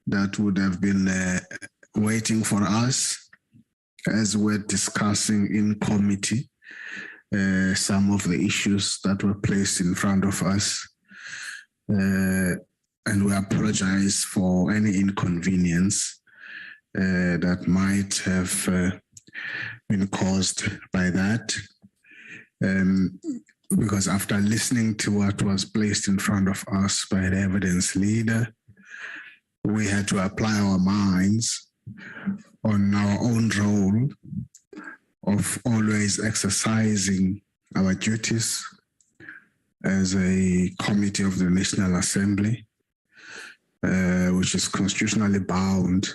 that would have been waiting for us as we're discussing in committee some of the issues that were placed in front of us. And we apologize for any inconvenience that might have been caused by that. Because after listening to what was placed in front of us by the evidence leader, we had to apply our minds on our own role of always exercising our duties as a committee of the National Assembly, which is constitutionally bound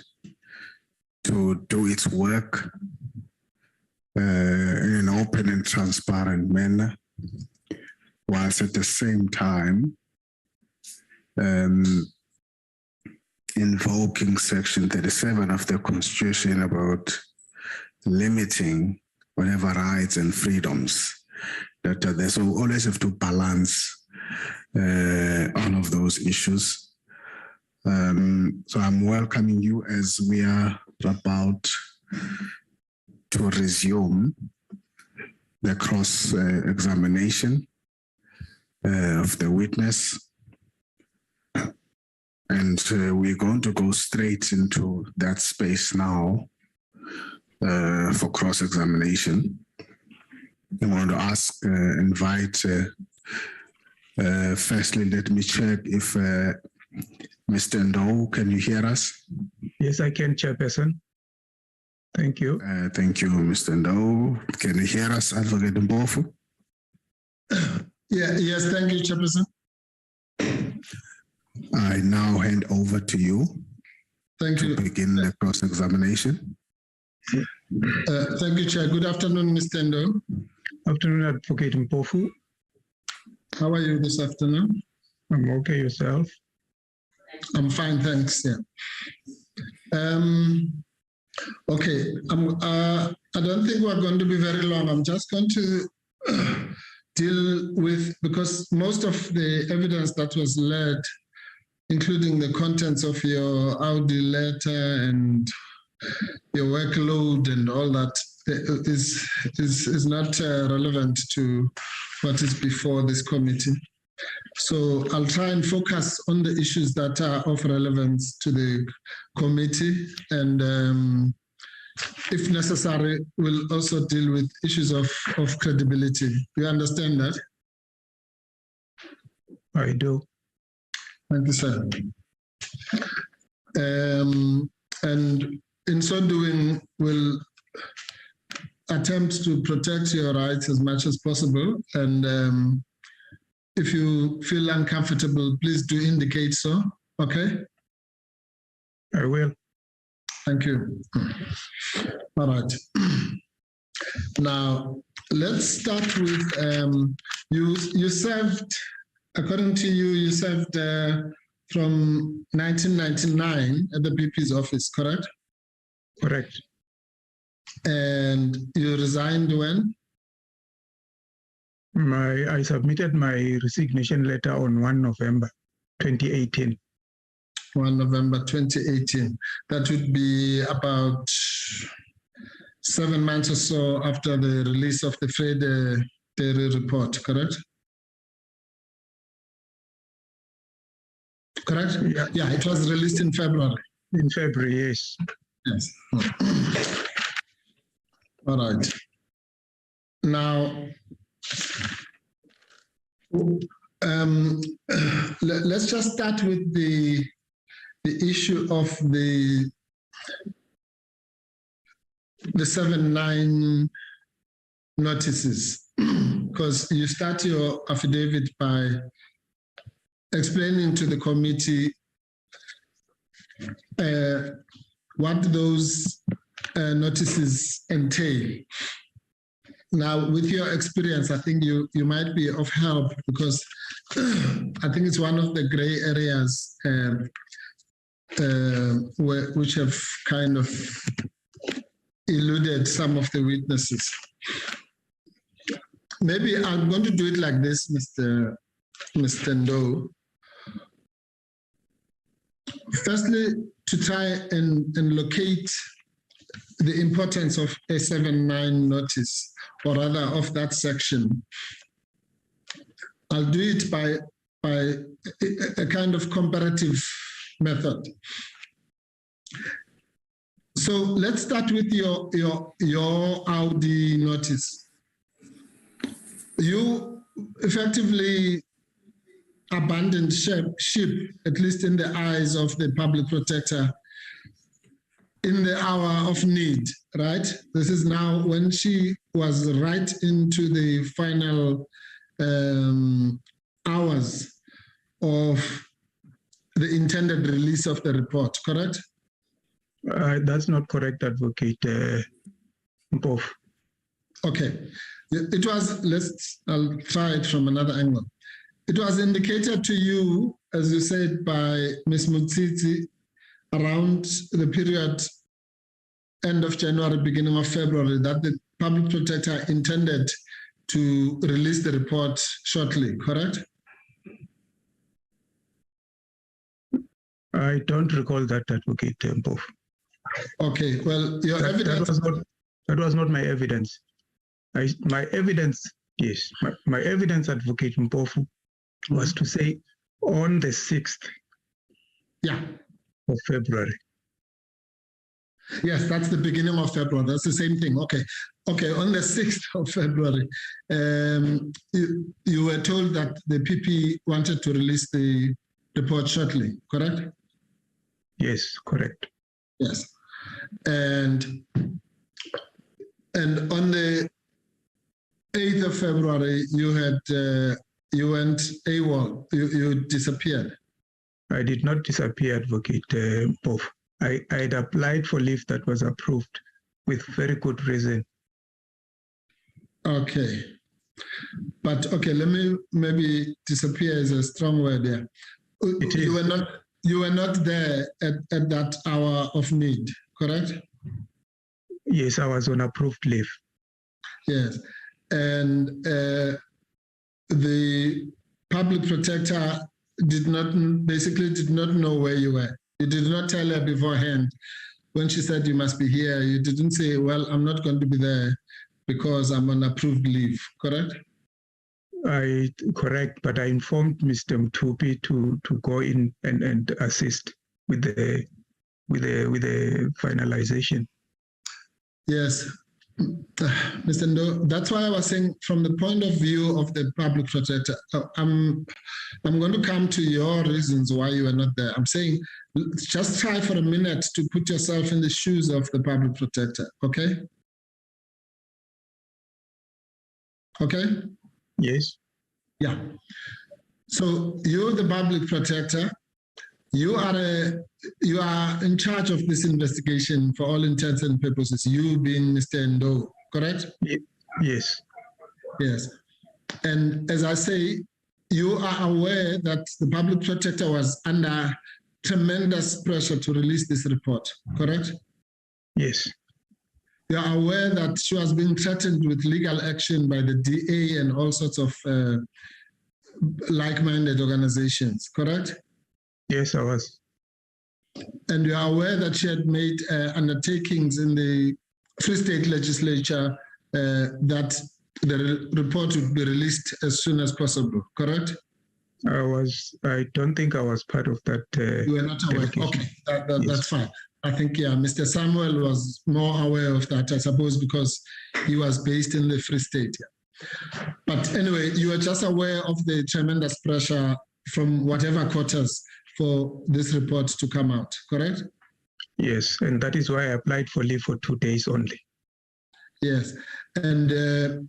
to do its work in an open and transparent manner, whilst at the same time invoking Section 37 of the Constitution about limiting whatever rights and freedoms that are there. So we always have to balance all of those issues. So I'm welcoming you as we are about to resume the cross-examination of the witness. And we're going to go straight into that space now for cross-examination. I want to invite, firstly, let me check if Mr. Ndou, can you hear us? Yes, I can, Chairperson. Thank you. Thank you, Mr. Ndou. Can you hear us, Advocate Mbofu? Yes, thank you, Chairperson. I now hand over to you. Thank you. To begin the cross-examination. Thank you, Chair. Good afternoon, Mr. Ndou. Afternoon, Advocate Mbofu. How are you this afternoon? I'm okay, yourself? I'm fine, thanks. Yeah. Okay. I don't think we're going to be very long. I'm just going to deal with, because most of the evidence that was led, including the contents of your Audi letter and your workload and all that, is not relevant to what is before this committee. So I'll try and focus on the issues that are of relevance to the committee, and if necessary, we'll also deal with issues of credibility. You understand that? I do. Thank you, sir. And in so doing, we'll attempt to protect your rights as much as possible. And if you feel uncomfortable, please do indicate so, okay? I will. Thank you. All right. Now, let's start with, you served, according to you, you served from 1999 at the BP's office, correct? Correct. And you resigned when? I submitted my resignation letter on 1 November 2018. 1 November 2018. That would be about 7 months or so after the release of the Fred Dairy report, correct? Correct? Yeah, it was released in February. In February, yes. Yes. All right. Now, let's just start with the issue of the 7-9 notices, because you start your affidavit by explaining to the committee what those notices entail. Now, with your experience, I think you might be of help, because I think it's one of the gray areas which have kind of eluded some of the witnesses. Maybe I'm going to do it like this, Mr. Ndou. Firstly, to try and locate the importance of a 7-9 notice, or rather of that section. I'll do it by a kind of comparative method. So let's start with your Audi notice. You effectively abandoned ship, at least in the eyes of the public protector, in the hour of need, right? This is now when she was right into the final hours of the intended release of the report, correct? That's not correct, Advocate Mpofu. Okay. It was, I'll try it from another angle. It was indicated to you, as you said, by Ms. Mutsitsi, around the period end of January, beginning of February, that the public protector intended to release the report shortly, correct? I don't recall that, Advocate Mpofu. Okay, well, your evidence... That was not my evidence. My evidence, yes, my evidence, Advocate Mpofu, was to say on the 6th of February. Yes, that's the beginning of February. That's the same thing. Okay. Okay, on the 6th of February, you were told that the PP wanted to release the report shortly, correct? Yes, correct. Yes. And on the 8th of February, you went AWOL, you disappeared. I did not disappear, Advocate Mpofu. I had applied for leave that was approved with very good reason. Okay. But okay, let me, maybe disappear is a strong word there. You were not there at that hour of need, correct? Yes, I was on approved leave. Yes. And the public protector basically did not know where you were. You did not tell her beforehand when she said you must be here. You didn't say, well, I'm not going to be there because I'm on approved leave, correct? Correct, but I informed Mr. Mtupi to go in and assist with the finalization. Yes, Mr. Ndou, that's why I was saying from the point of view of the public protector, I'm going to come to your reasons why you were not there. I'm saying just try for a minute to put yourself in the shoes of the public protector, okay? Okay? Yes. Yeah. So you're the public protector. You are in charge of this investigation for all intents and purposes, you being Mr. Ndou, correct? Yes. Yes. And as I say, you are aware that the public protector was under tremendous pressure to release this report, correct? Yes. You are aware that she was being threatened with legal action by the DA and all sorts of like-minded organizations, correct? Yes, I was. And you are aware that she had made undertakings in the Free State legislature that the report would be released as soon as possible, correct? I don't think I was part of that. You were not aware. Okay, that's fine. I think, yeah, Mr. Samuel was more aware of that, I suppose, because he was based in the Free State. Yeah. But anyway, you were just aware of the tremendous pressure from whatever quarters for this report to come out, correct? Yes, and that is why I applied for leave for 2 days only. Yes, and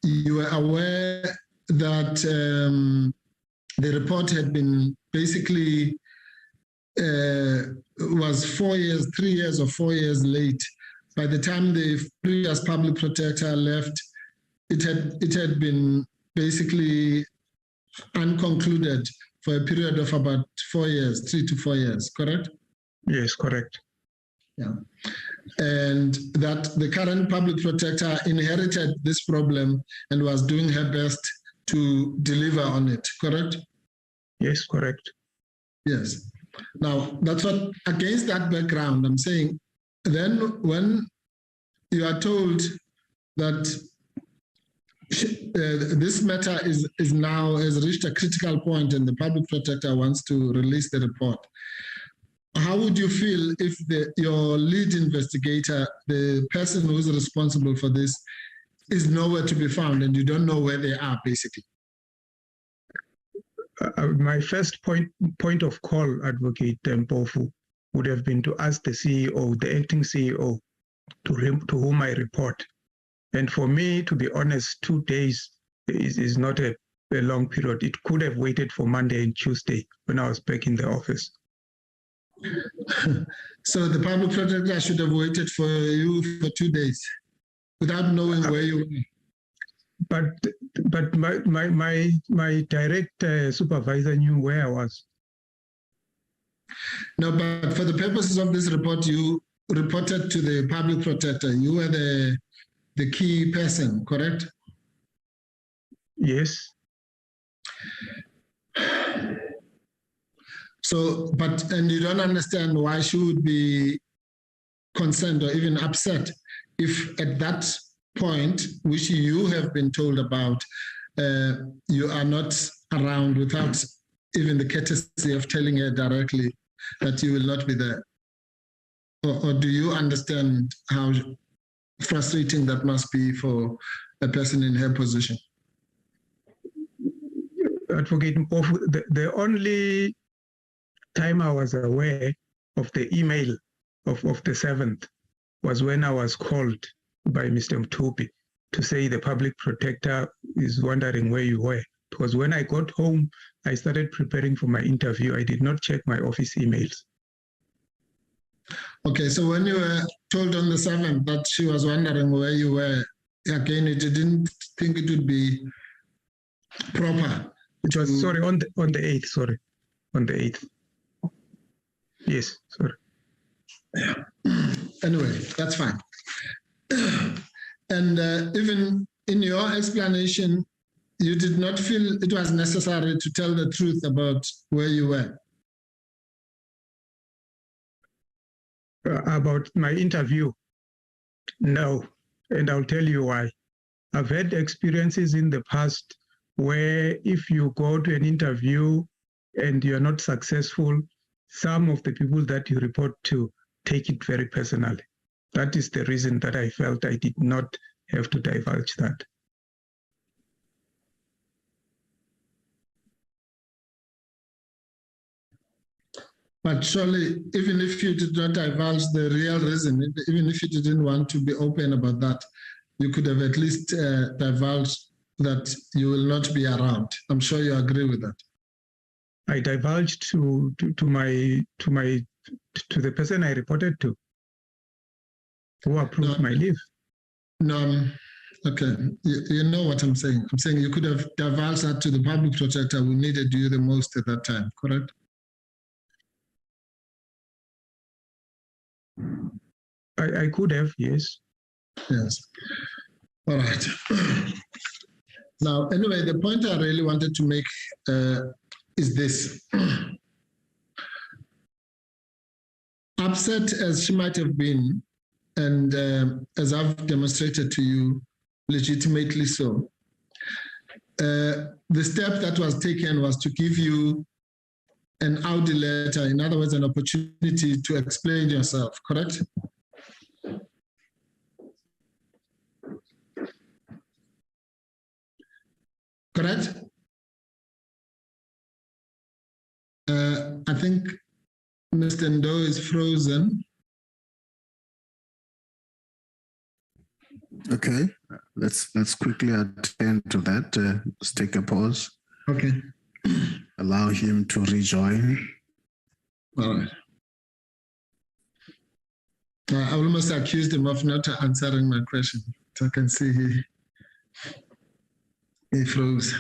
you were aware that the report had been basically was 4 years, 3 years or 4 years late. By the time the previous public protector left, it had been basically unconcluded for a period of about 4 years, 3 to 4 years, correct? Yes, correct. Yeah. And that the current public protector inherited this problem and was doing her best to deliver on it, correct? Yes, correct. Yes. Now, that's what, against that background, I'm saying, then when you are told that this matter is now has reached a critical point and the public protector wants to release the report, how would you feel if your lead investigator, the person who's responsible for this, is nowhere to be found and you don't know where they are, basically? My first point of call, Advocate Mpofu, would have been to ask the CEO, the acting CEO, to whom I report. And for me, to be honest, 2 days is not a long period. It could have waited for Monday and Tuesday when I was back in the office. So the public protector should have waited for you for 2 days without knowing where you were. But my direct supervisor knew where I was. No, but for the purposes of this report, you reported to the public protector. You were the key person, correct? Yes. So, and you don't understand why she would be concerned or even upset if at that point, which you have been told about, you are not around without even the courtesy of telling her directly that you will not be there. Or do you understand how frustrating that must be for a person in her position? Advocate Mpofu, the only time I was aware of the email of the 7th was when I was called by Mr. Mtupi to say the public protector is wondering where you were. Because when I got home, I started preparing for my interview. I did not check my office emails. Okay, so when you were told on the 7th that she was wondering where you were, again, you didn't think it would be proper? It was, sorry, on the 8th, sorry, on the 8th. Yes, sorry. Yeah. Anyway, that's fine. And even in your explanation, you did not feel it was necessary to tell the truth about where you were? About my interview? No, and I'll tell you why. I've had experiences in the past where if you go to an interview and you're not successful, some of the people that you report to take it very personally. That is the reason that I felt I did not have to divulge that. But surely, even if you did not divulge the real reason, even if you didn't want to be open about that, you could have at least divulged that you will not be around. I'm sure you agree with that. I divulged to the person I reported to, who approved my leave. No, okay. You know what I'm saying. I'm saying you could have divulged that to the public protector who needed you the most at that time, correct? I could have, yes. Yes. All right. Now, anyway, the point I really wanted to make is this. Upset as she might have been, and as I've demonstrated to you, legitimately so, the step that was taken was to give you an Audi letter, in other words, an opportunity to explain yourself, correct? Correct? I think Mr. Ndou is frozen. Okay, let's quickly attend to that. Let's take a pause. Okay. Allow him to rejoin. All right. I almost accused him of not answering my question. So I can see he froze.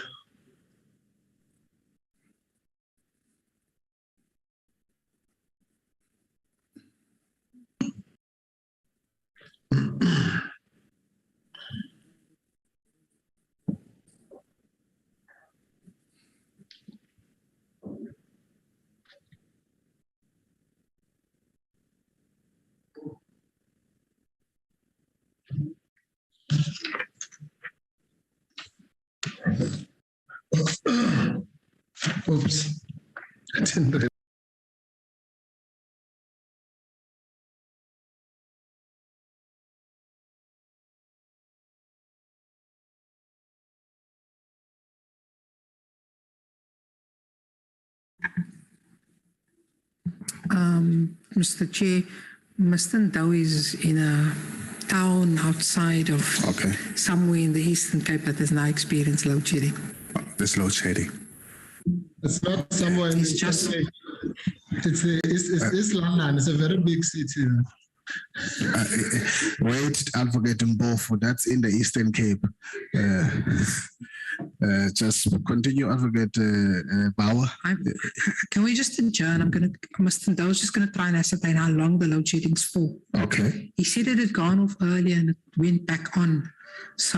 Oops. I didn't re- Mr. Chair, Mr. Ndou is in a town outside of Okay. somewhere in the Eastern Cape that has now experienced load shedding. There's load shedding. It's not somewhere in It's the just- it's East London. It's a very big city. Wait, Advocate Mbofu, that's in the Eastern Cape. Just continue, Advocate Bauer. Can we just adjourn? Mr. Ndou is just going to try and ascertain how long the load shedding's for. Okay. He said it had gone off earlier and it went back on. So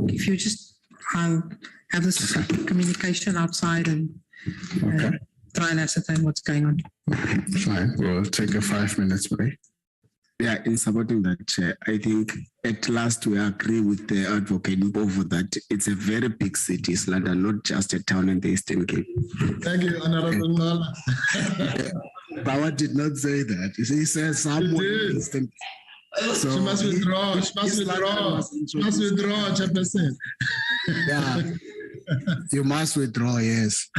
if you just, I'll have this communication outside and Okay. try and ascertain what's going on. Fine. We'll take a 5 minutes break. Yeah, in supporting that, Chair, I think at last we agree with the advocate Mbovu that it's a very big city, East London, not just a town in the Eastern Cape. Thank you, Honorable Nola. Bauer did not say that. He said somewhere in did. the Eastern Cape. So She must withdraw. She must East withdraw. London She must withdraw, Chairperson. Yeah. You must withdraw, yes.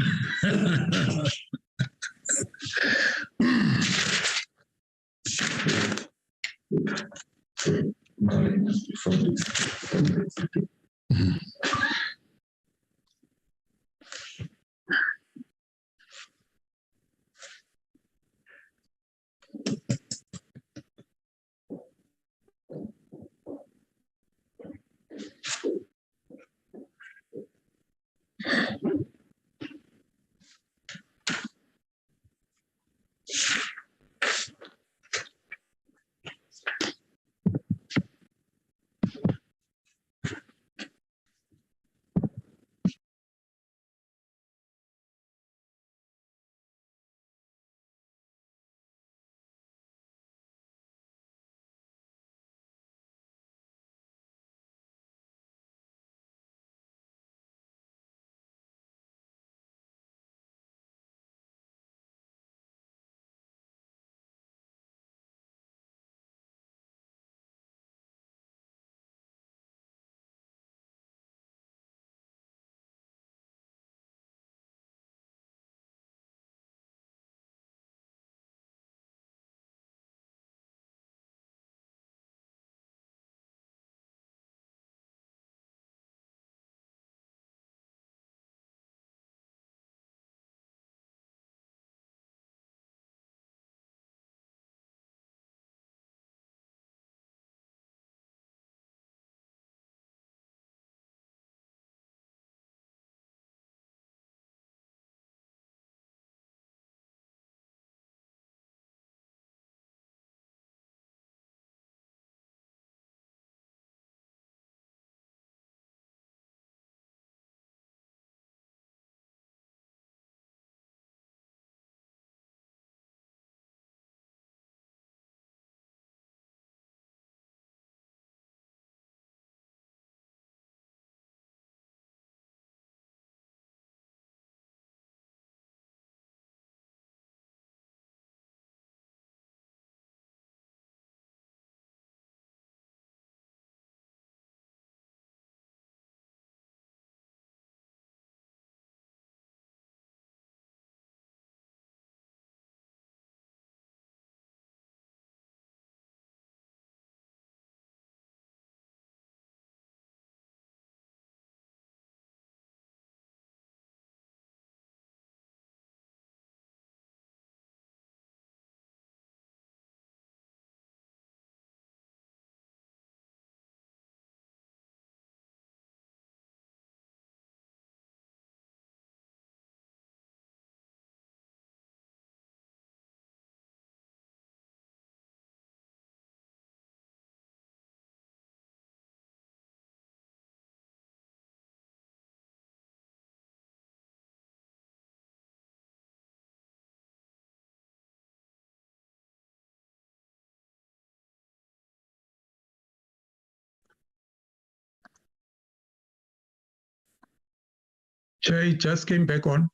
Chair, it just came back on.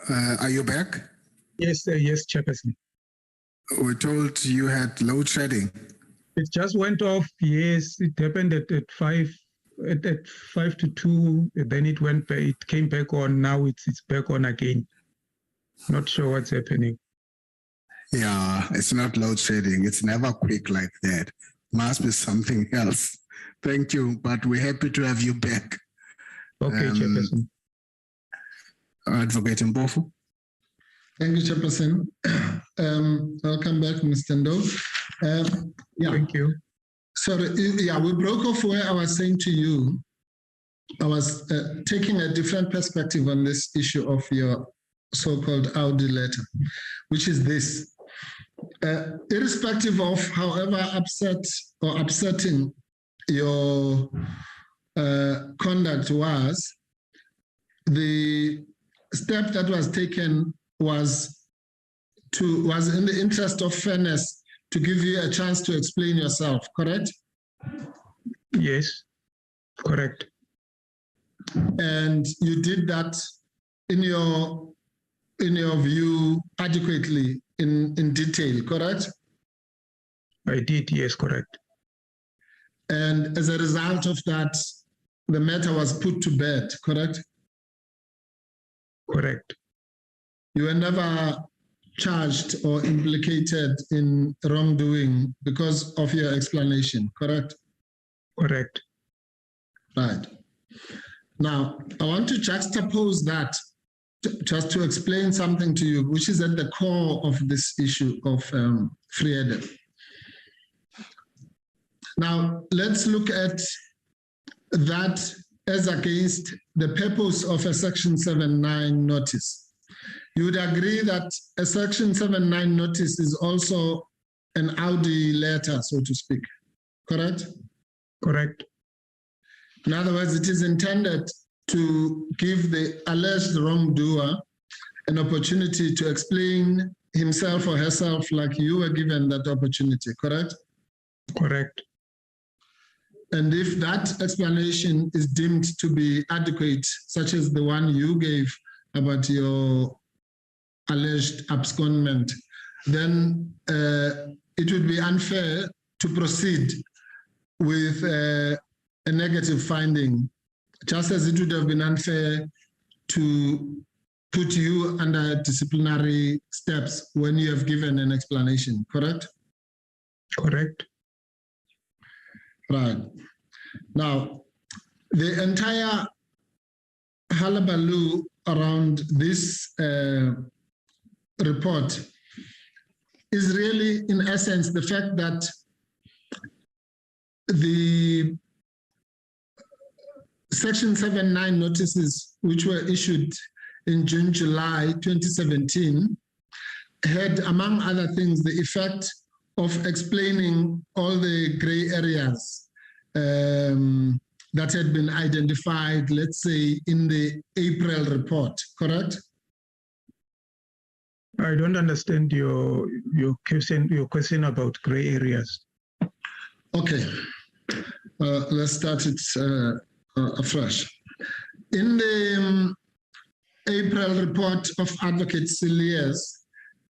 Are you back? Yes, yes, Chairperson. We're told you had load shedding. It just went off. Yes, it happened at 5 to 2. Then it went back. It came back on. Now it's back on again. Not sure what's happening. Yeah, it's not load shedding. It's never quick like that. Must be something else. Thank you, but we're happy to have you back. Okay, Chairperson. Advocate Mpofu. Thank you, Chairperson. Welcome back, Mr. Ndou. Yeah. Thank you. Sorry, yeah, we broke off where I was saying to you, I was taking a different perspective on this issue of your so-called Audi letter, which is this. Irrespective of however upset or upsetting your conduct was, the step that was taken was in the interest of fairness to give you a chance to explain yourself, correct? Yes, correct. And you did that in your view adequately in detail, correct? I did, yes, correct. And as a result of that, the matter was put to bed, correct? Correct. You were never charged or implicated in wrongdoing because of your explanation, correct? Correct. Right. Now, I want to juxtapose that just to explain something to you, which is at the core of this issue of freedom. Now, let's look at that as against the purpose of a Section 7.9 notice. You would agree that a Section 7.9 notice is also an Audi letter, so to speak, correct? Correct. In other words, it is intended to give the alleged wrongdoer an opportunity to explain himself or herself like you were given that opportunity, correct? Correct. And if that explanation is deemed to be adequate, such as the one you gave about your alleged abscondment, then it would be unfair to proceed with a negative finding, just as it would have been unfair to put you under disciplinary steps when you have given an explanation, correct? Correct. Right. Now, the entire hullabaloo around this report is really, in essence, the fact that the Section 7.9 notices, which were issued in June, July 2017, had, among other things, the effect of explaining all the gray areas that had been identified, let's say, in the April report, correct? I don't understand your question about gray areas. Okay, let's start it afresh. In the April report of Advocate Cilliers,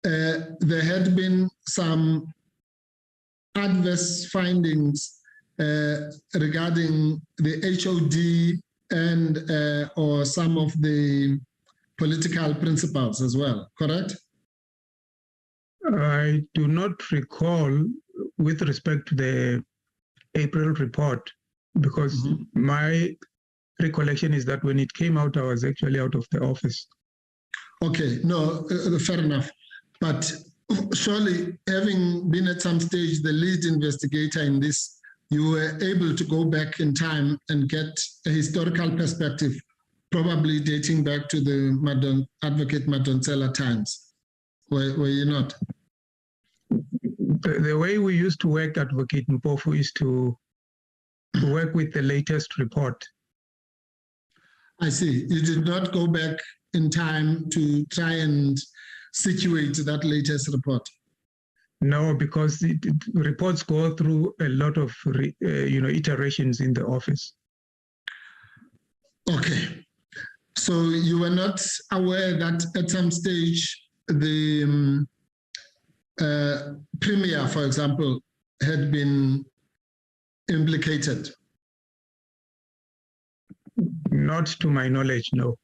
there had been some adverse findings regarding the HOD and or some of the political principles as well, correct? I do not recall with respect to the April report, because my recollection is that when it came out, I was actually out of the office. Okay, no, fair enough. But surely, having been at some stage the lead investigator in this, you were able to go back in time and get a historical perspective, probably dating back to the Advocate Madonsela times. Were you not? The way we used to work, Advocate Mpofu, is to work with the latest report. I see. You did not go back in time to try and situate that latest report. No, because reports go through a lot of iterations in the office. Okay. So you were not aware that at some stage the premier, for example, had been implicated? Not to my knowledge, no.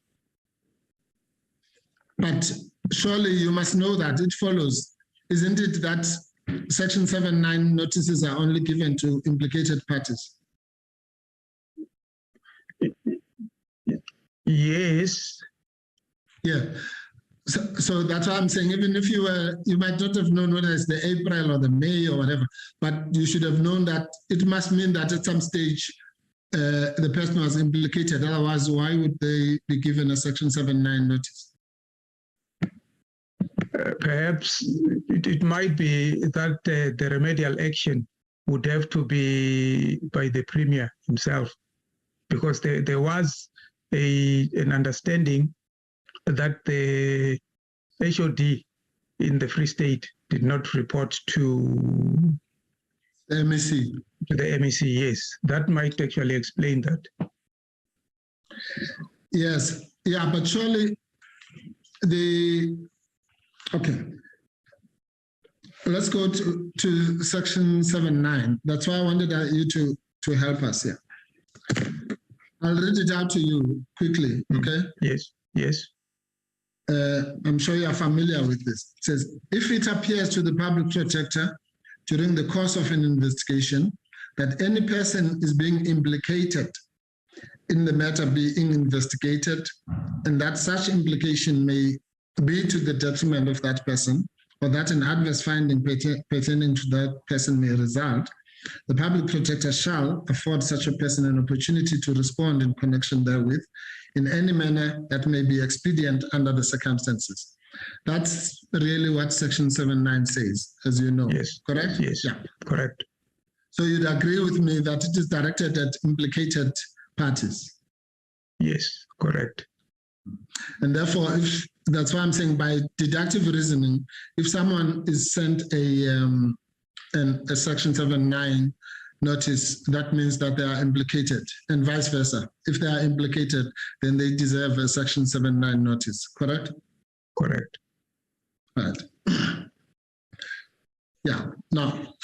But surely you must know that it follows, isn't it, that Section 7(9) notices are only given to implicated parties? Yes. Yeah. So that's why I'm saying, even if you might not have known whether it's the April or the May or whatever, but you should have known that it must mean that at some stage the person was implicated. Otherwise, why would they be given a Section 7(9) notice? Perhaps it might be that the remedial action would have to be by the premier himself, because there was an understanding that the HOD in the Free State did not report to The MEC. To the MEC, yes. That might actually explain that. Yes, yeah, but surely okay. Let's go to Section 7(9). That's why I wanted you to help us here. I'll read it out to you quickly, okay? Yes, yes. I'm sure you are familiar with this. It says, if it appears to the public protector during the course of an investigation that any person is being implicated in the matter being investigated, and that such implication may be to the detriment of that person, or that an adverse finding pertaining to that person may result, the public protector shall afford such a person an opportunity to respond in connection therewith in any manner that may be expedient under the circumstances. That's really what Section 7(9) says, as you know. Yes. Correct? Yes. Yeah. Correct. So you'd agree with me that it is directed at implicated parties? Yes. Correct. And therefore, if that's why I'm saying by deductive reasoning, if someone is sent a Section 7(9) notice, that means that they are implicated, and vice versa. If they are implicated, then they deserve a Section 7(9) notice, correct? Correct. Right. Yeah, now,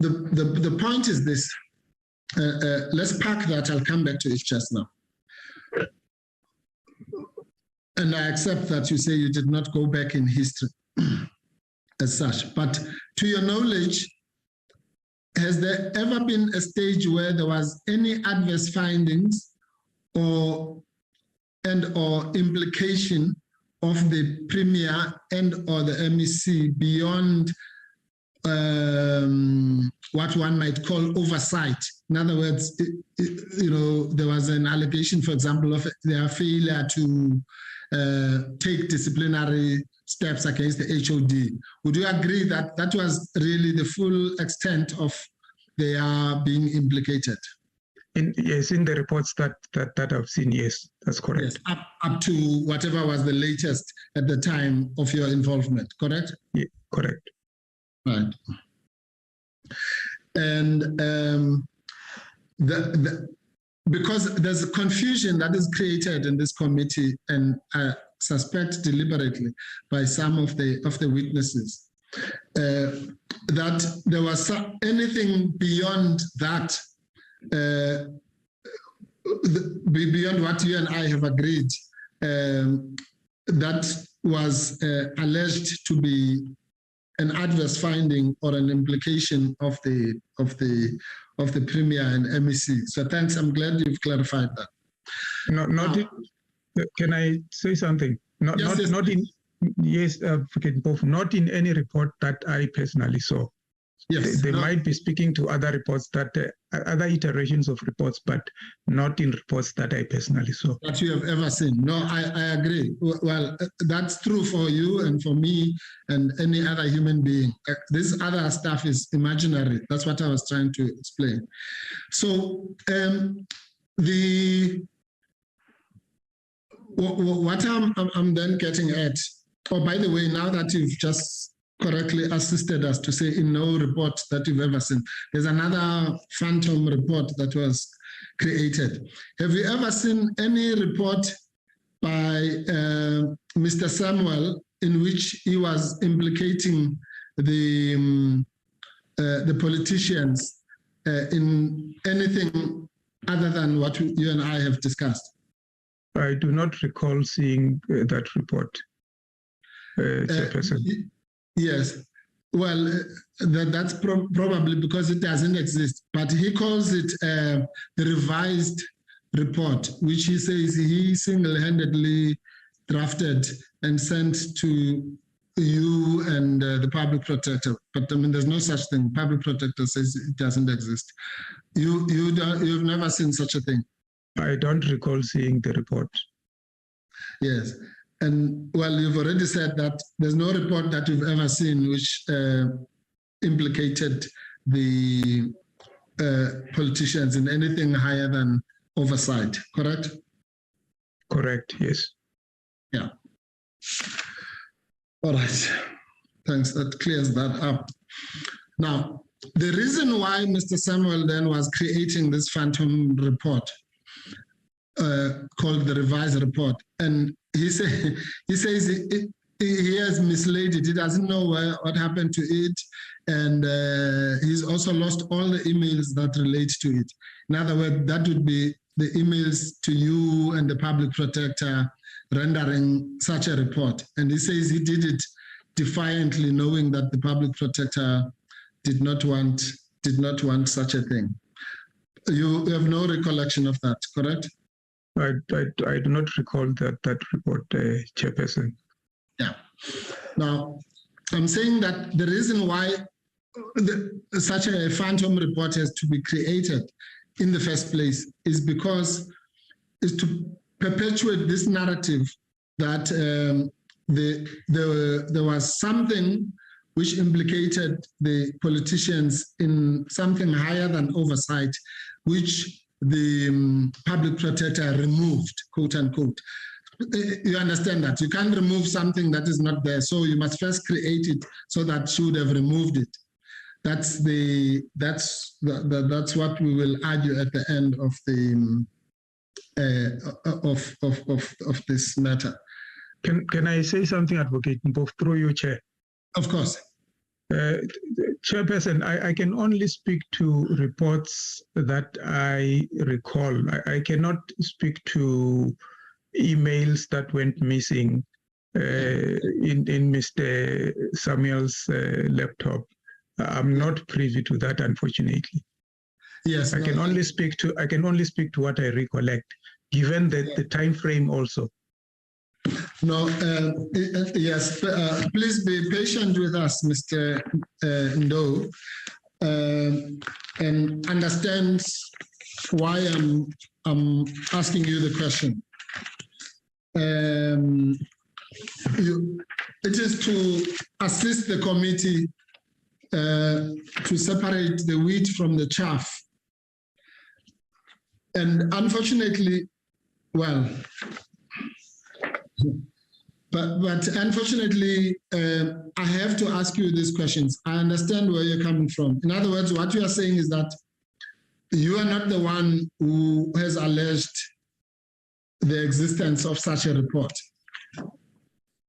the point is this. Let's park that, I'll come back to it just now. And I accept that you say you did not go back in history as such, but to your knowledge, has there ever been a stage where there was any adverse findings or implication of the premier and or the MEC beyond what one might call oversight? In other words, there was an allegation, for example, of their failure to take disciplinary steps against the HOD. Would you agree that that was really the full extent of their being implicated? Yes, in the reports that I've seen, yes, that's correct. Yes, up to whatever was the latest at the time of your involvement, correct? Yeah, correct. Right. And because there's a confusion that is created in this committee, and I suspect deliberately by some of the witnesses, that there was anything beyond that, beyond what you and I have agreed, that was alleged to be an adverse finding or an implication of the premier and MEC. So thanks. I'm glad you've clarified that. Can I say something? Not in any report that I personally saw. Yes, they might be speaking to other reports other iterations of reports, but not in reports that I personally saw. That you have ever seen. No, I agree. Well, that's true for you and for me and any other human being. This other stuff is imaginary. That's what I was trying to explain. So what I'm then getting at, by the way, now that you've just correctly assisted us to say in no report that you've ever seen, there's another phantom report that was created. Have you ever seen any report by Mr. Samuel in which he was implicating the politicians in anything other than what you and I have discussed? I do not recall seeing that report, Chairperson. Yes. Well, that's probably because it doesn't exist, but he calls it the revised report, which he says he single-handedly drafted and sent to you and the public protector. But I mean, there's no such thing. Public protector says it doesn't exist. You've never seen such a thing. I don't recall seeing the report. Yes. And well, you've already said that there's no report that you've ever seen which implicated the politicians in anything higher than oversight, correct? Correct, yes. Yeah. All right. Thanks. That clears that up. Now, the reason why Mr. Samuel then was creating this phantom report called the revised report, and he says he has mislaid it. He doesn't know what happened to it, and he's also lost all the emails that relate to it. In other words, that would be the emails to you and the public protector rendering such a report. And he says he did it defiantly, knowing that the public protector did not want such a thing. You have no recollection of that, correct? I do not recall that report, Chairperson. Yeah. Now, I'm saying that the reason why such a phantom report has to be created in the first place is to perpetuate this narrative that there was something which implicated the politicians in something higher than oversight, which the public protector removed, quote unquote. You understand that you can't remove something that is not there, so you must first create it so that she would have removed it. That's what we will argue at the end of the of this matter. Can I say something, Advocate Ndou, through you, Chair? Of course. Chairperson, I can only speak to reports that I recall. I cannot speak to emails that went missing in Mr. Samuel's laptop. I'm not privy to that, unfortunately. Yes, I can only speak to what I recollect, given the time frame also. No, yes, please be patient with us, Mr. Ndou, and understand why I'm asking you the question. It is to assist the committee to separate the wheat from the chaff. And unfortunately, well, but unfortunately, I have to ask you these questions. I understand where you're coming from. In other words, what you are saying is that you are not the one who has alleged the existence of such a report.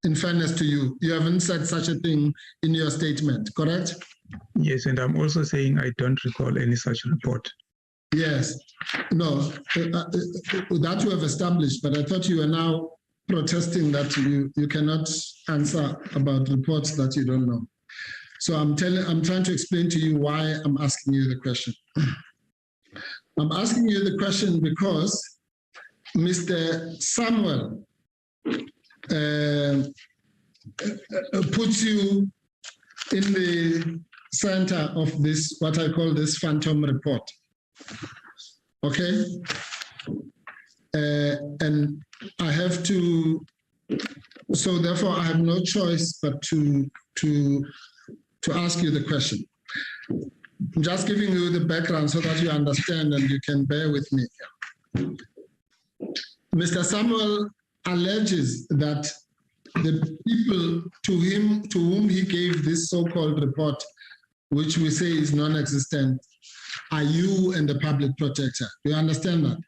In fairness to you, you haven't said such a thing in your statement, correct? Yes, and I'm also saying I don't recall any such report. Yes, no, that you have established, but I thought you were now protesting that you cannot answer about reports that you don't know. So I'm trying to explain to you why I'm asking you the question. I'm asking you the question because Mr. Samuel puts you in the center of this, what I call this phantom report. Okay? And I have to, so therefore I have no choice but to ask you the question. I'm just giving you the background so that you understand and you can bear with me. Mr. Samuel alleges that the people to whom he gave this so-called report, which we say is non-existent, are you and the public protector. Do you understand that?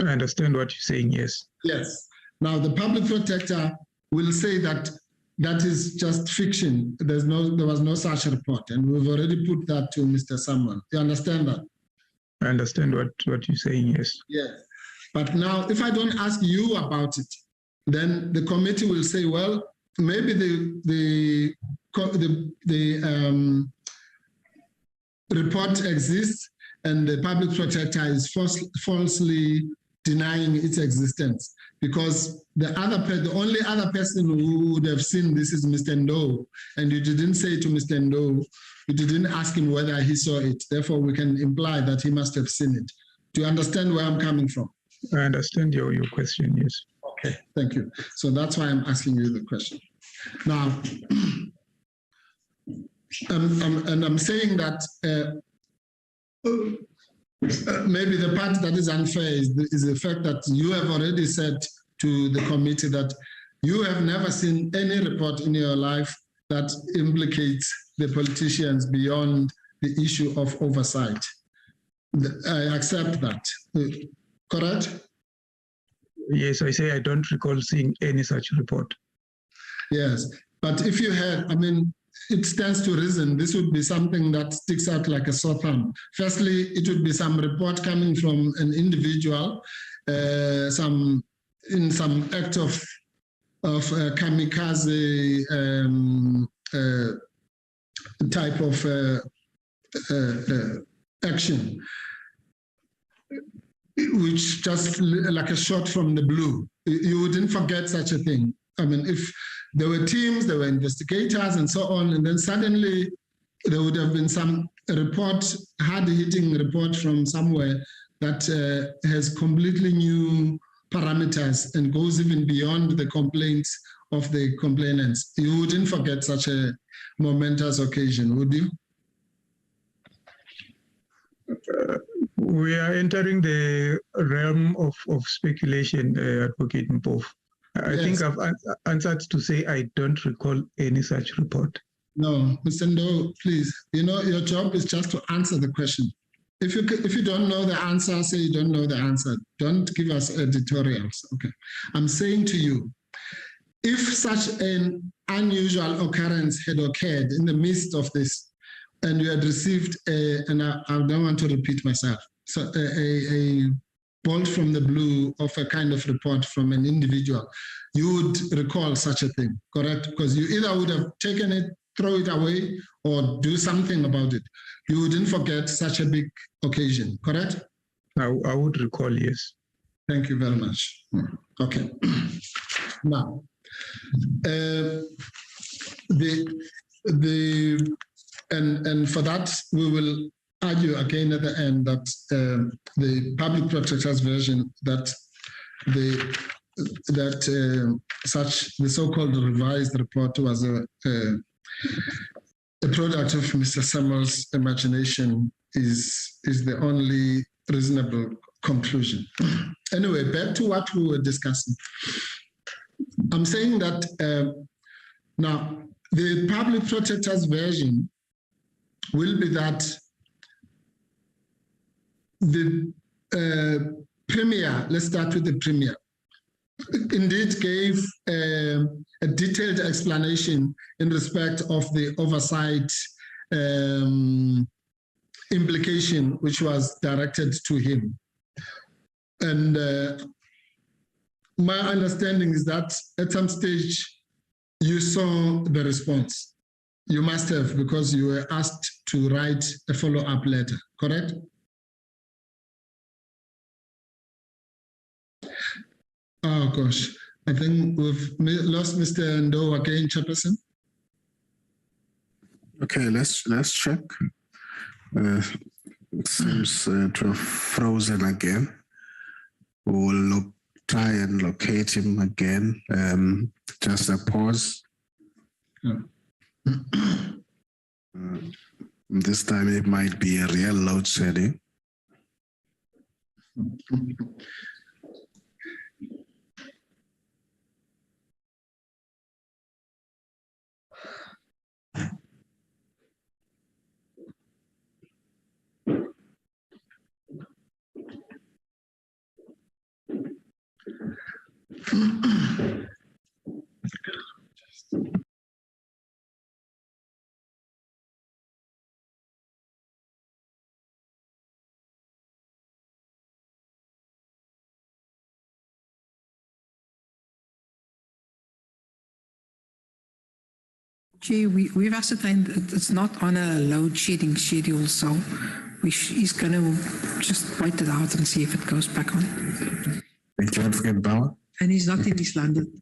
I understand what you're saying, yes. Yes. Now, the public protector will say that that is just fiction. There was no such report, and we've already put that to Mr. Samuel. Do you understand that? I understand what you're saying, yes. Yes. But now, if I don't ask you about it, then the committee will say, well, maybe the report exists and the public protector is falsely denying its existence, because the only other person who would have seen this is Mr. Ndou, and you didn't say to Mr. Ndou, you didn't ask him whether he saw it. Therefore, we can imply that he must have seen it. Do you understand where I'm coming from? I understand your question, yes. Okay, thank you. So that's why I'm asking you the question. Now, I'm saying that maybe the part that is unfair is the fact that you have already said to the committee that you have never seen any report in your life that implicates the politicians beyond the issue of oversight. I accept that. Correct? Yes, I say I don't recall seeing any such report. Yes, but if you had, I mean, it stands to reason this would be something that sticks out like a sore thumb. Firstly, it would be some report coming from an individual, in some act of kamikaze type of action, which just like a shot from the blue. You wouldn't forget such a thing. I mean, if there were teams, there were investigators and so on, and then suddenly there would have been some report, hard-hitting report from somewhere that has completely new parameters and goes even beyond the complaints of the complainants. You wouldn't forget such a momentous occasion, would you? We are entering the realm of speculation, Advocate Mpofu. I think I've answered to say I don't recall any such report. No, Mr. Ndou, please. You know, your job is just to answer the question. If you don't know the answer, say you don't know the answer. Don't give us editorials. Okay. I'm saying to you, if such an unusual occurrence had occurred in the midst of this, and you had received and I don't want to repeat myself, so a bolt from the blue of a kind of report from an individual, you would recall such a thing, correct? Because you either would have taken it, throw it away, or do something about it. You wouldn't forget such a big occasion, correct? I would recall, yes. Thank you very much. Okay. Now, and for that, we will argue again at the end that the public protector's version that the so-called revised report was a product of Mr. Samuel's imagination is the only reasonable conclusion. Anyway, back to what we were discussing. I'm saying that now the public protector's version will be that the premier, let's start with the premier, indeed gave a detailed explanation in respect of the oversight implication which was directed to him. And my understanding is that at some stage you saw the response. You must have, because you were asked to write a follow-up letter, correct? Oh gosh, I think we've lost Mr. Ndou again, Chairperson. Okay, let's check. It seems to have frozen again. We'll try and locate him again. Just a pause. Yeah. This time it might be a real load shedding. Chair, we've ascertained that it's not on a load shedding schedule, so he's going to just wait it out and see if it goes back on. Thank you, Advocate Bauer. And he's not in East London.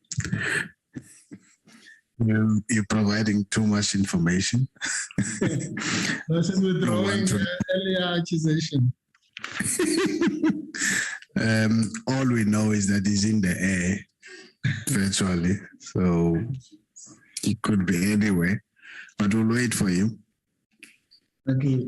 You're providing too much information. This is withdrawing earlier accusation. All we know is that he's in the air virtually, so he could be anywhere, but we'll wait for him. Okay.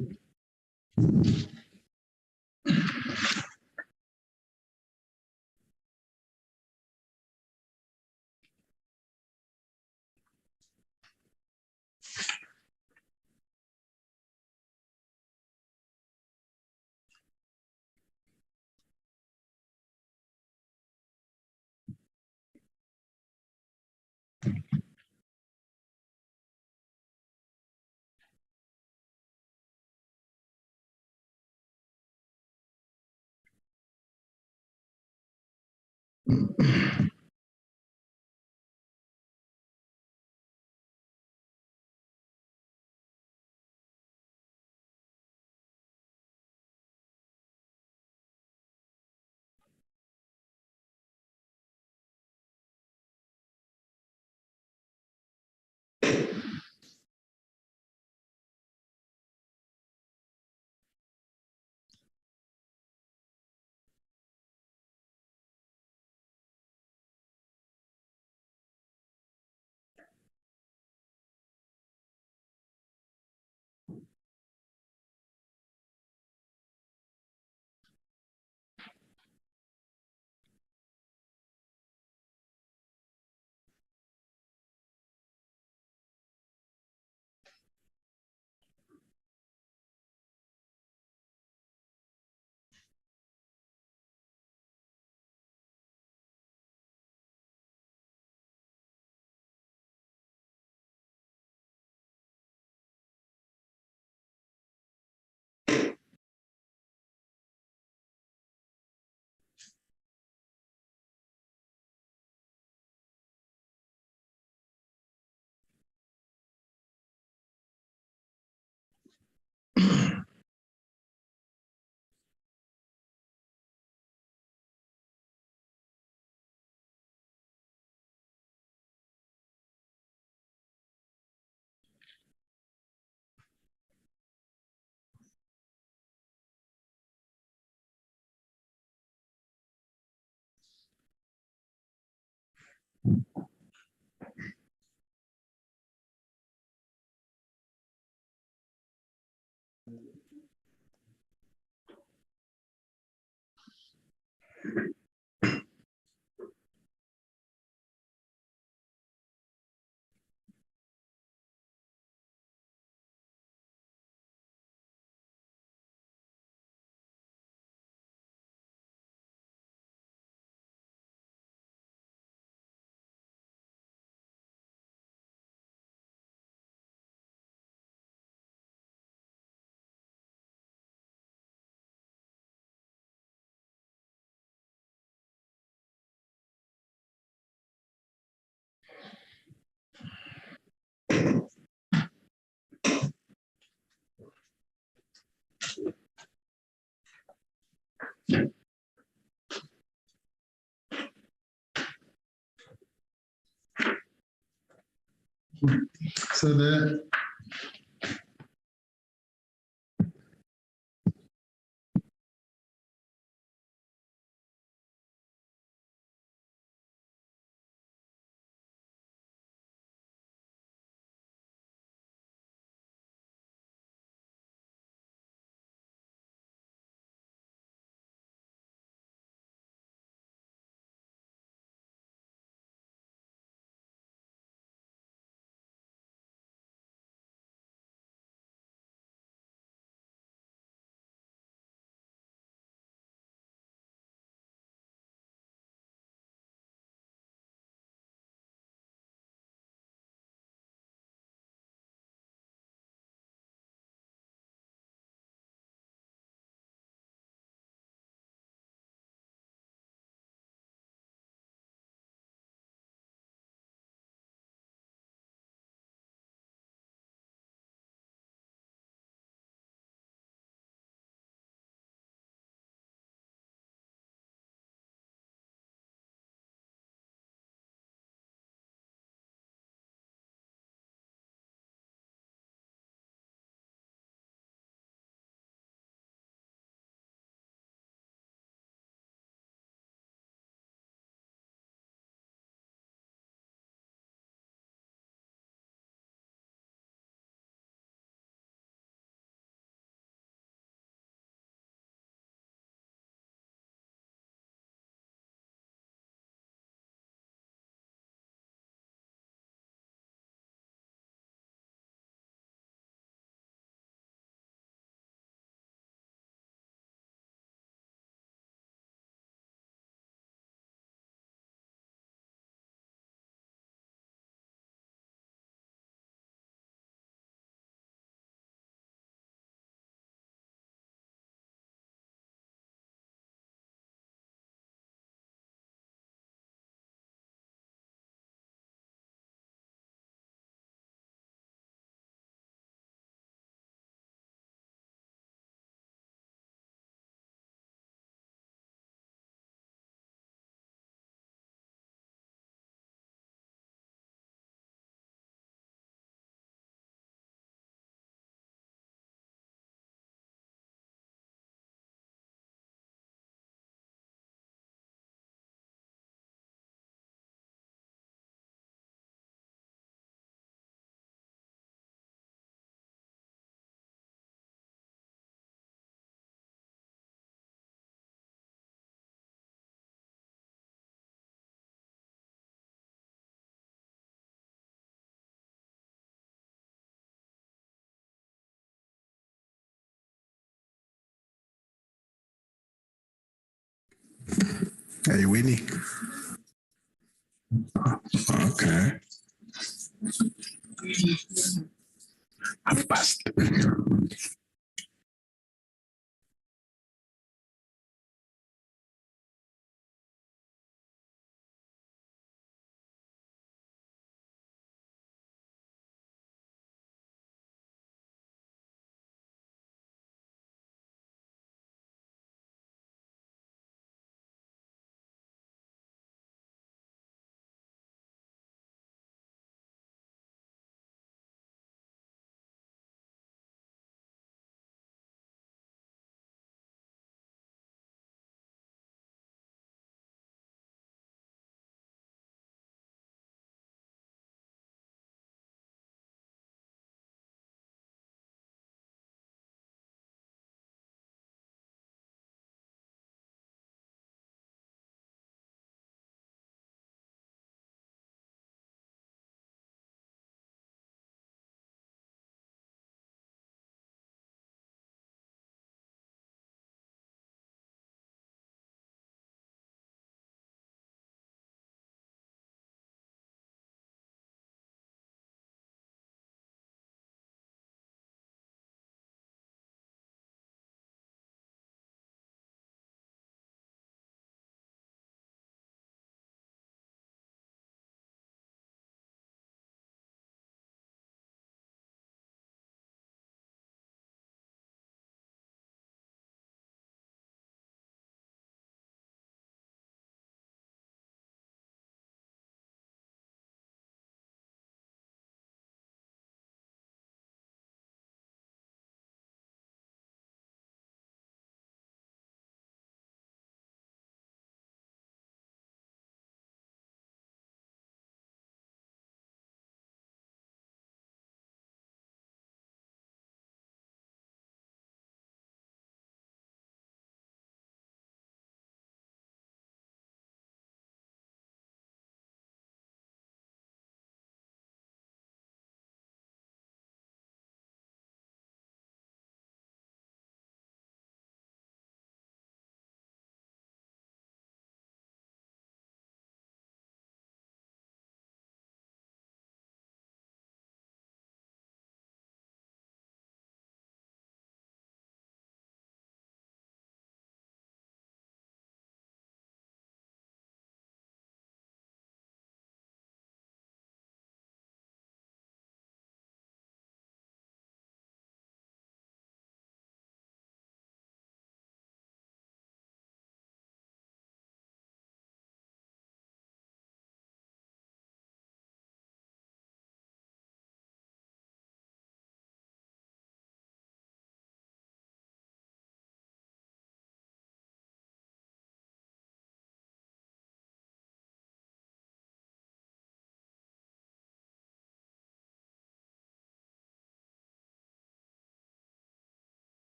So the Are you winning? Okay. I've passed.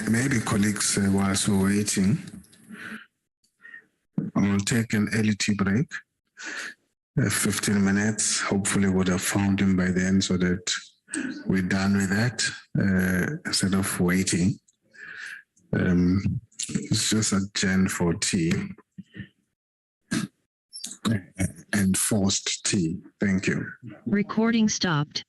Maybe colleagues, whilst we're waiting, I'll take an early tea break. 15 minutes. Hopefully would have found him by then so that we're done with that instead of waiting. It's just a gen for tea and forced tea. Thank you. Recording stopped.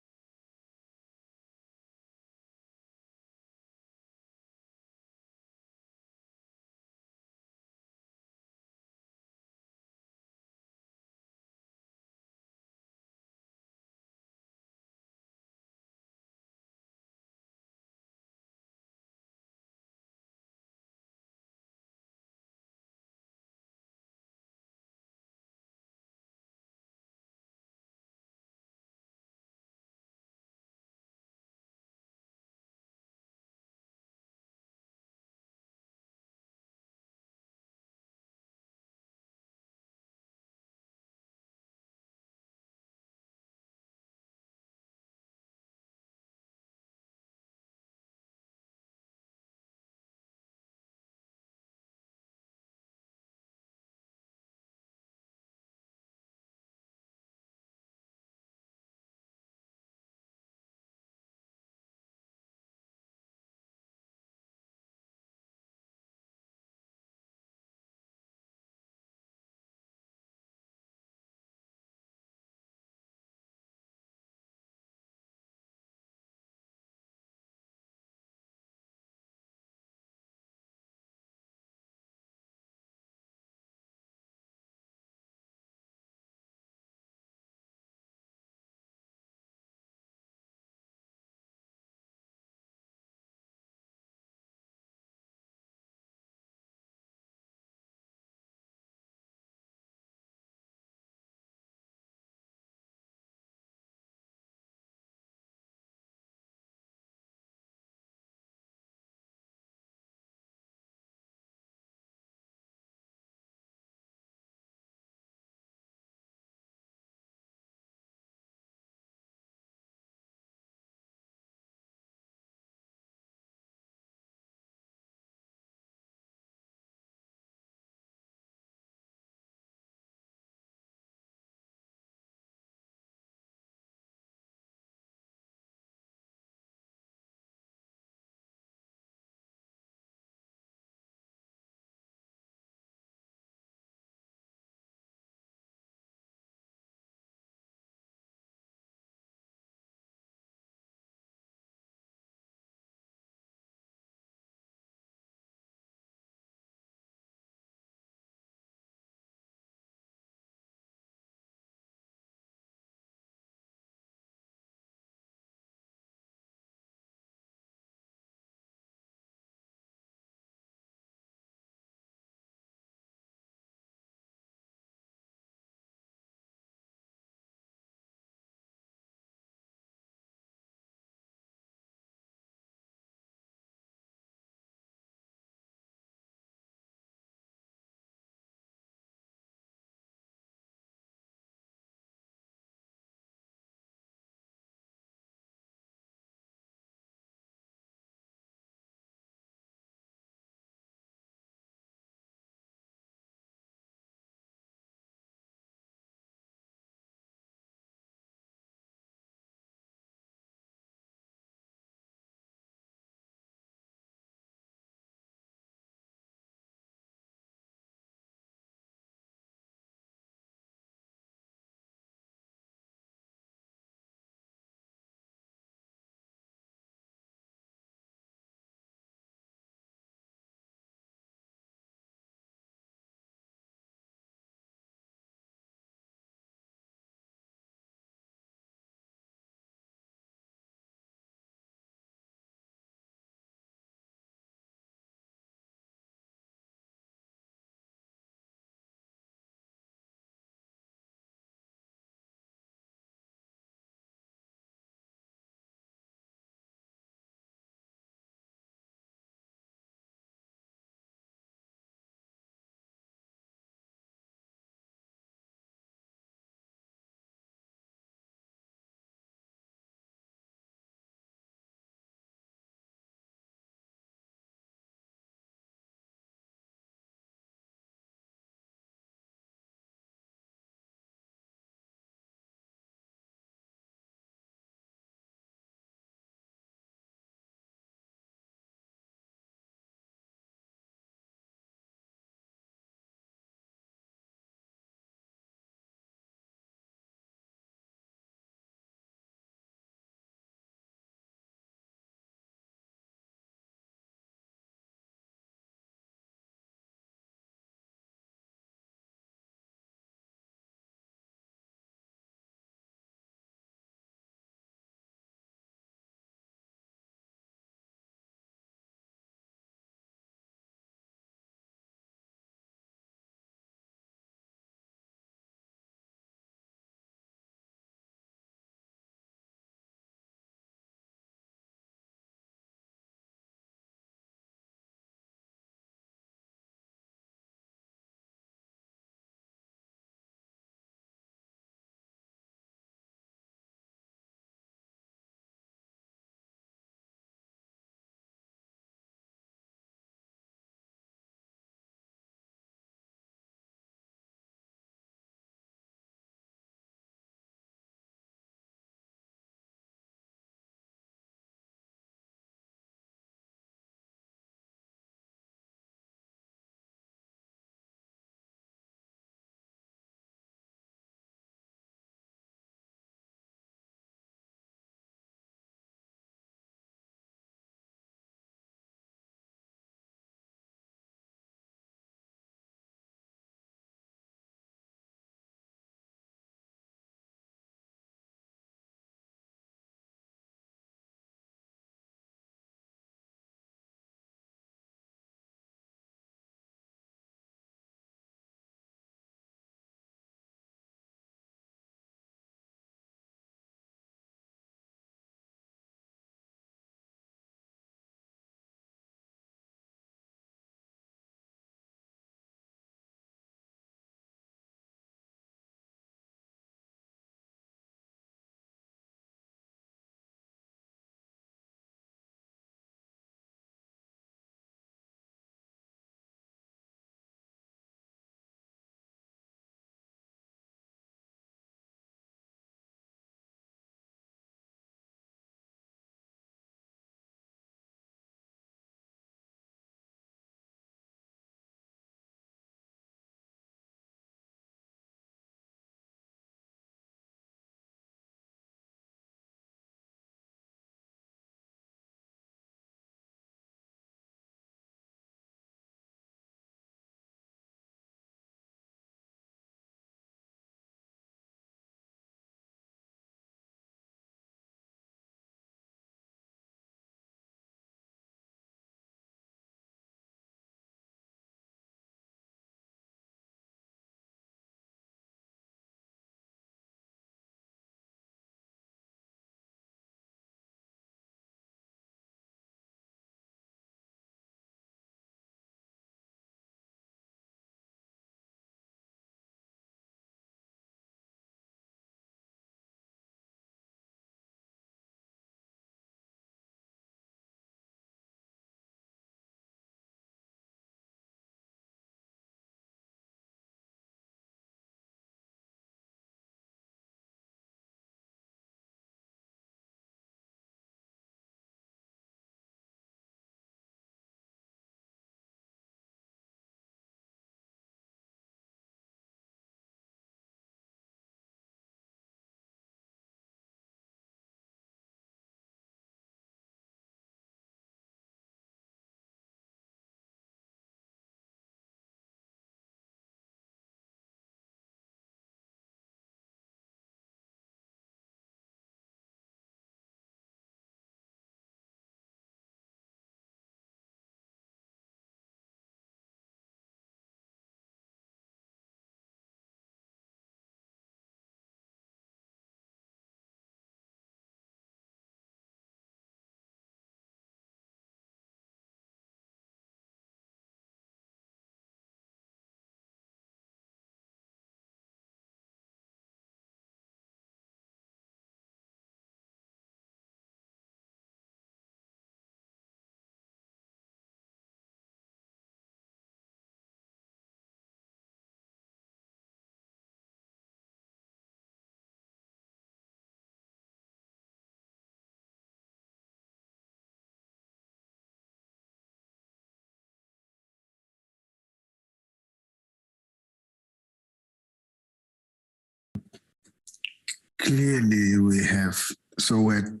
clearly we have, so we had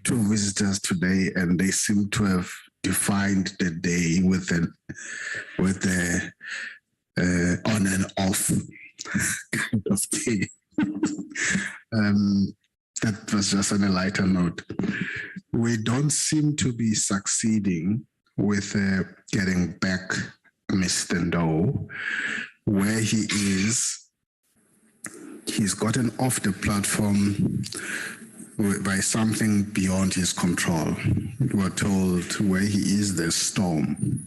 two visitors today, and they seem to have defined the day with the on and off kind of day. That was just on a lighter note. We don't seem to be succeeding with getting back Mr. Ndou. Where he is, he's gotten off the platform by something beyond his control. We're told where he is, there's storm.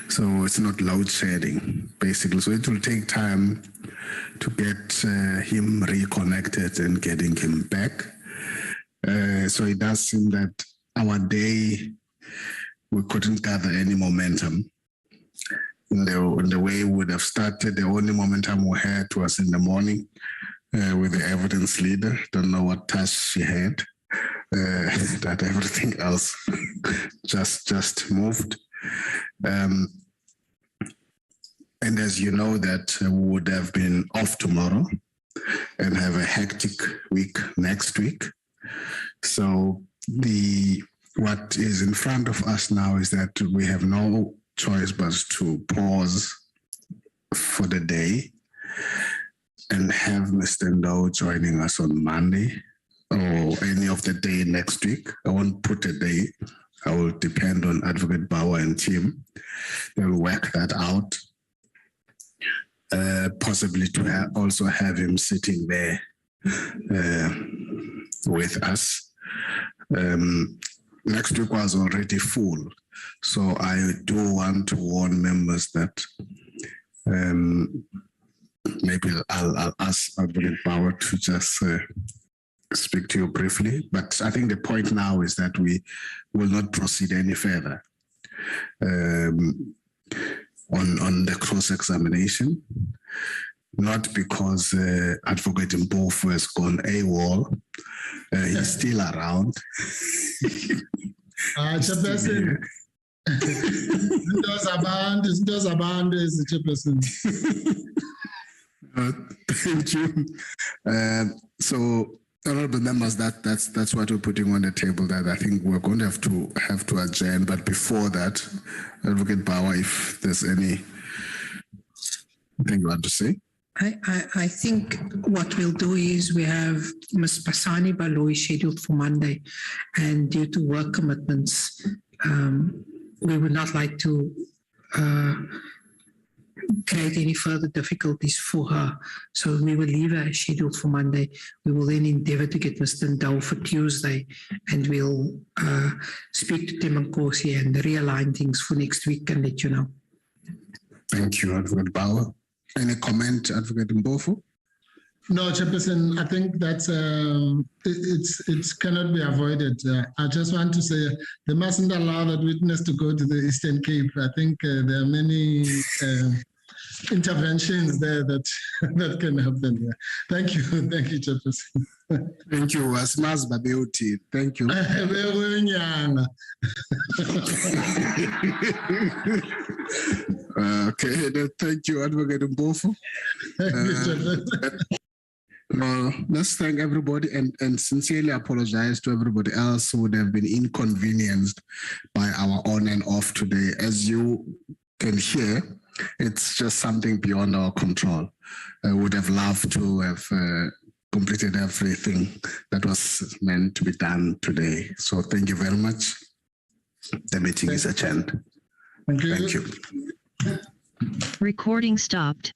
So it's not load shedding, basically. So it will take time to get him reconnected and getting him back. So it does seem that our day, we couldn't gather any momentum. In the way we would have started, the only momentum we had was in the morning with the evidence leader. Don't know what task she had. That everything else just moved. And as you know, that we would have been off tomorrow and have a hectic week next week. So what is in front of us now is that we have no choice but to pause for the day and have Mr. Ndou joining us on Monday or any of the day next week. I won't put a day. I will depend on Advocate Bauer and team. They'll work that out. Possibly to also have him sitting there with us. Next week was already full. So I do want to warn members that maybe I'll ask Advocate Bauer to just speak to you briefly. But I think the point now is that we will not proceed any further on the cross-examination, not because Advocate Mpofu has gone AWOL. He's still around. Chairperson. Thank you. So, honorable members, that's what we're putting on the table. That I think we're going to have to adjourn. But before that, Advocate Bauer, if there's anything you want to say. I think what we'll do is we have Ms. Pasani Baloyi scheduled for Monday, and due to work commitments, we would not like to create any further difficulties for her. So we will leave her scheduled for Monday. We will then endeavor to get Mr. Ndou for Tuesday, and we'll speak to Tim Nkosi and realign things for next week and let you know. Thank you, Advocate Bauer. Any comment, Advocate Mpofu? No, Chairperson, I think that's it cannot be avoided. I just want to say they mustn't allow that witness to go to the Eastern Cape. I think there are many interventions there that can happen there. Thank you, Chairperson. Thank you, Asmas Babeuti. Thank you. Okay, thank you, Advocate Mpofu. Let's thank everybody and sincerely apologize to everybody else who would have been inconvenienced by our on and off today. As you can hear, it's just something beyond our control. I would have loved to have completed everything that was meant to be done today. So thank you very much. The meeting is adjourned. Thank you. Thank you. Recording stopped.